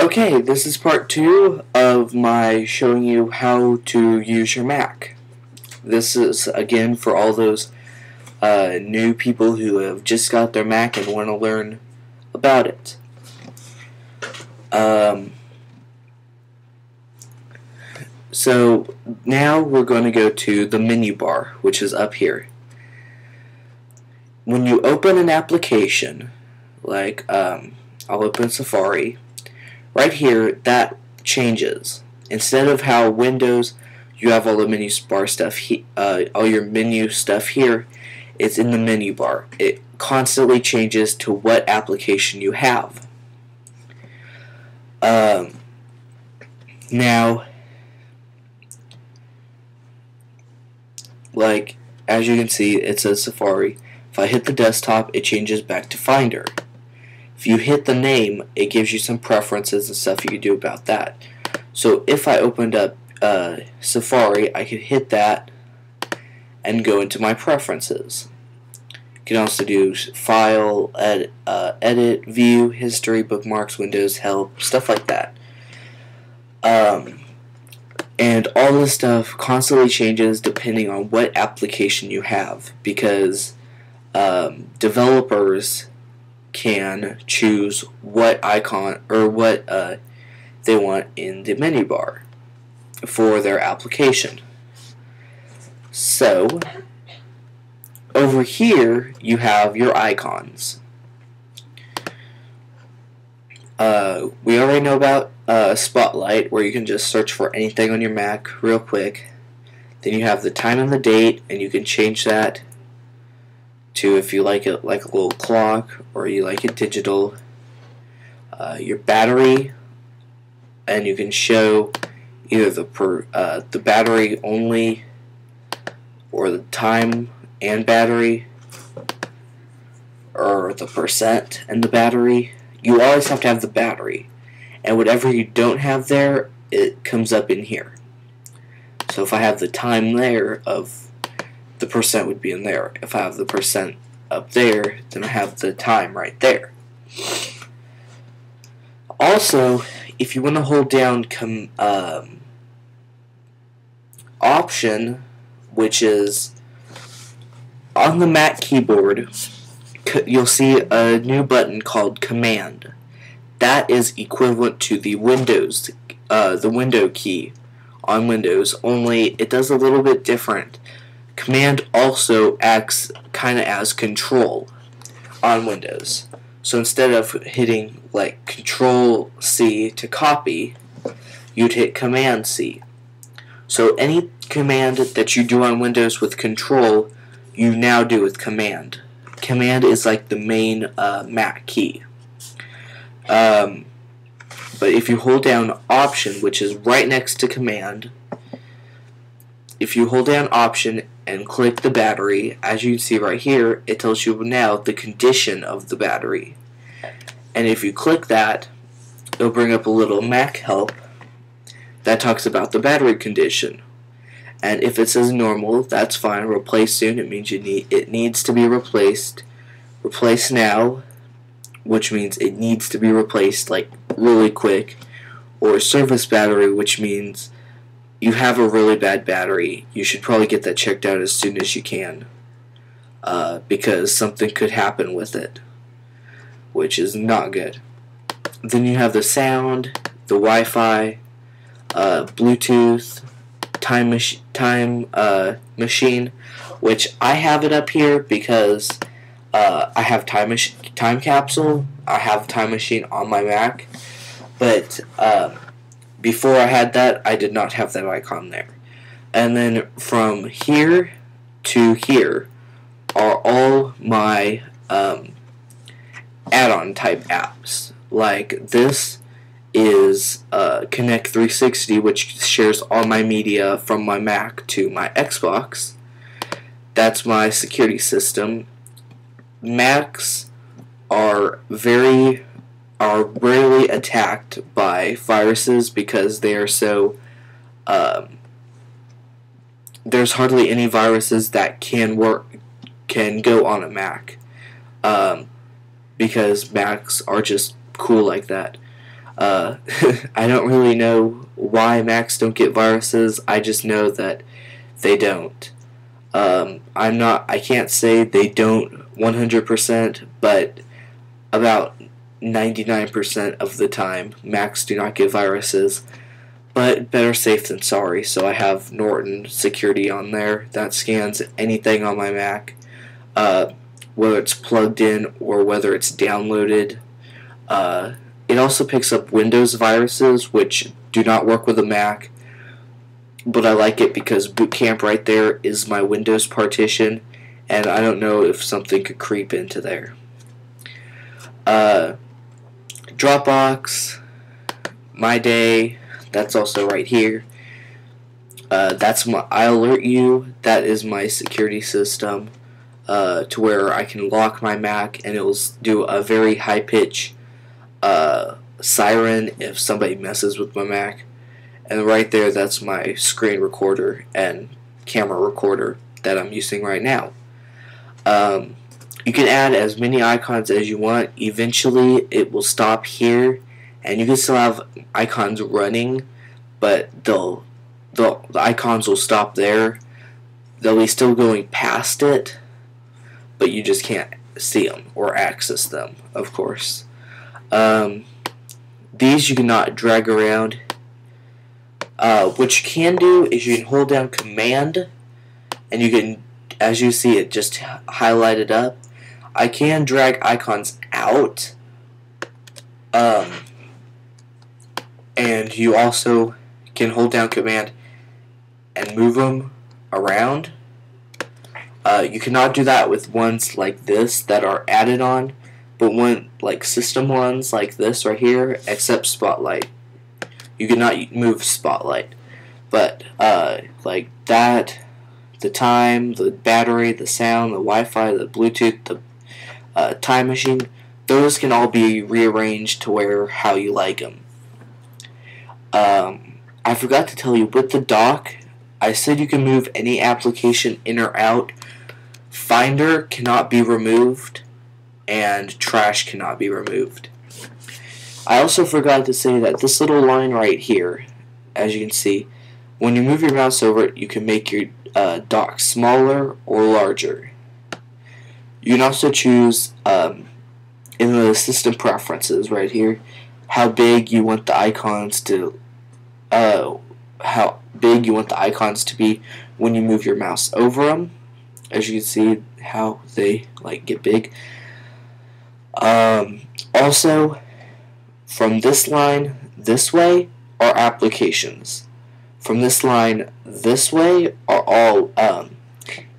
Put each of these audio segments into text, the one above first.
Okay, this is part 2 of my showing you how to use your Mac. This is, again, for all those new people who have just got their Mac and want to learn about it. So now we're going to go to the menu bar, which is up here. When you open an application, like I'll open Safari, right here that changes. Instead of how Windows you have all the menu bar stuff, all your menu stuff here, it's in the menu bar. It constantly changes to what application you have. Now, like as you can see, it says Safari. If I hit the desktop, it changes back to Finder. If you hit the name, it gives you some preferences and stuff you can do about that. So if I opened up Safari, I could hit that and go into my preferences. You can also do File, Edit, View, History, Bookmarks, Windows, Help, stuff like that. And all this stuff constantly changes depending on what application you have, because developers can choose what icon or what they want in the menu bar for their application. So over here you have your icons. We already know about Spotlight, where you can just search for anything on your Mac real quick. Then you have the time and the date, and you can change that to, if you like it like a little clock or you like it digital. Your battery, and you can show either the battery only or the time and battery, or the percent and the battery. You always have to have the battery, and whatever you don't have there, it comes up in here. So if I have the time there, of the percent would be in there. If I have the percent up there, then I have the time right there. Also, if you want to hold down Option, which is on the Mac keyboard, you'll see a new button called Command. That is equivalent to the window key on Windows, only it does a little bit different. Command also acts kind of as Control on Windows. So instead of hitting like Control C to copy, you'd hit Command C. So any command that you do on Windows with Control, you now do with Command. Command is like the main Mac key. But if you hold down Option, which is right next to Command, if you hold down Option and click the battery, as you can see right here, it tells you now the condition of the battery. And if you click that, it'll bring up a little Mac help that talks about the battery condition. And if it says normal, that's fine. Replace soon, it means it needs to be replaced. Replace now, which means it needs to be replaced like really quick. Or service battery, which means you have a really bad battery. You should probably get that checked out as soon as you can, because something could happen with it, which is not good. Then you have the sound, the Wi-Fi, Bluetooth, time machine, which I have it up here because I have time capsule. I have time machine on my Mac, but before I had that, I did not have that icon there. And then from here to here are all my add-on type apps. Like this is Connect 360, which shares all my media from my Mac to my Xbox. That's my security system. Macs are rarely attacked by viruses because they are so there's hardly any viruses that can go on a Mac, because Macs are just cool like that. I don't really know why Macs don't get viruses. I just know that they don't. I can't say they don't 100%, but about 99% of the time, Macs do not get viruses. But better safe than sorry, so I have Norton Security on there that scans anything on my Mac, whether it's plugged in or whether it's downloaded. It also picks up Windows viruses, which do not work with a Mac, but I like it because Boot Camp right there is my Windows partition, and I don't know if something could creep into there. Dropbox, My Day, that's also right here. That's my iAlertU. That is my security system, to where I can lock my Mac and it will do a very high pitch siren if somebody messes with my Mac. And right there, that's my screen recorder and camera recorder that I'm using right now. You can add as many icons as you want. Eventually, it will stop here, and you can still have icons running, but the icons will stop there. They'll be still going past it, but you just can't see them or access them, of course. These you cannot drag around. What you can do is you can hold down Command, and you can, as you see it, just highlight it up. I can drag icons out, and you also can hold down Command and move them around. You cannot do that with ones like this that are added on, but one like system ones like this right here, except Spotlight. You cannot move Spotlight, but like that, the time, the battery, the sound, the Wi-Fi, the Bluetooth, the time machine, those can all be rearranged to where how you like them. I forgot to tell you, with the dock, I said you can move any application in or out. Finder cannot be removed, and Trash cannot be removed. I also forgot to say that this little line right here, as you can see, when you move your mouse over it, you can make your dock smaller or larger. You can also choose in the system preferences right here how big you want the icons to be when you move your mouse over them. As you can see how they like get big. Also, from this line this way are applications. From this line this way are all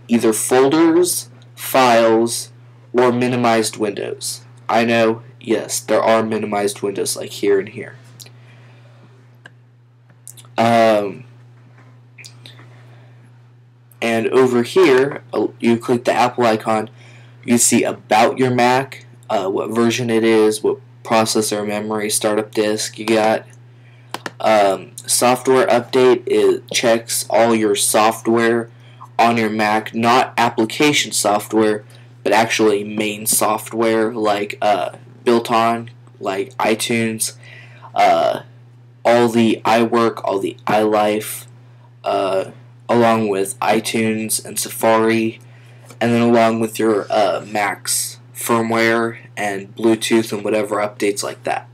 either folders, files, or minimized windows. I know, yes, there are minimized windows like here and here. And over here, you click the Apple icon, you see about your Mac, what version it is, what processor, memory, startup disk you got. Software update, it checks all your software on your Mac, not application software, but actually main software like built on, like iTunes, all the iWork, all the iLife, along with iTunes and Safari, and then along with your Mac's firmware and Bluetooth and whatever updates like that.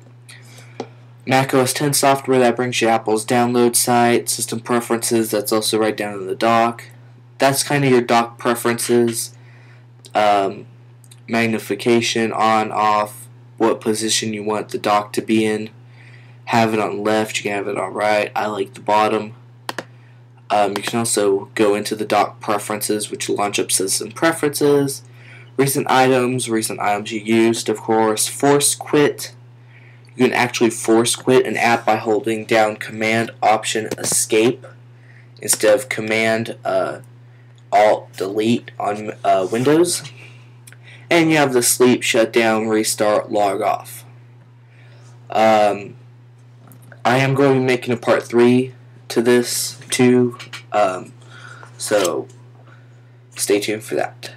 Mac OS X software, that brings you Apple's download site, system preferences, that's also right down in the dock. That's kind of your dock preferences. Magnification, on, off, what position you want the dock to be in. Have it on left, you can have it on right. I like the bottom. You can also go into the dock preferences, which will launch up system preferences. Recent items you used, of course. Force quit. You can actually force quit an app by holding down Command Option Escape instead of Command Alt Delete on Windows. And you have the sleep, shut down, restart, log off. I am going to be making a part 3 to this too, so stay tuned for that.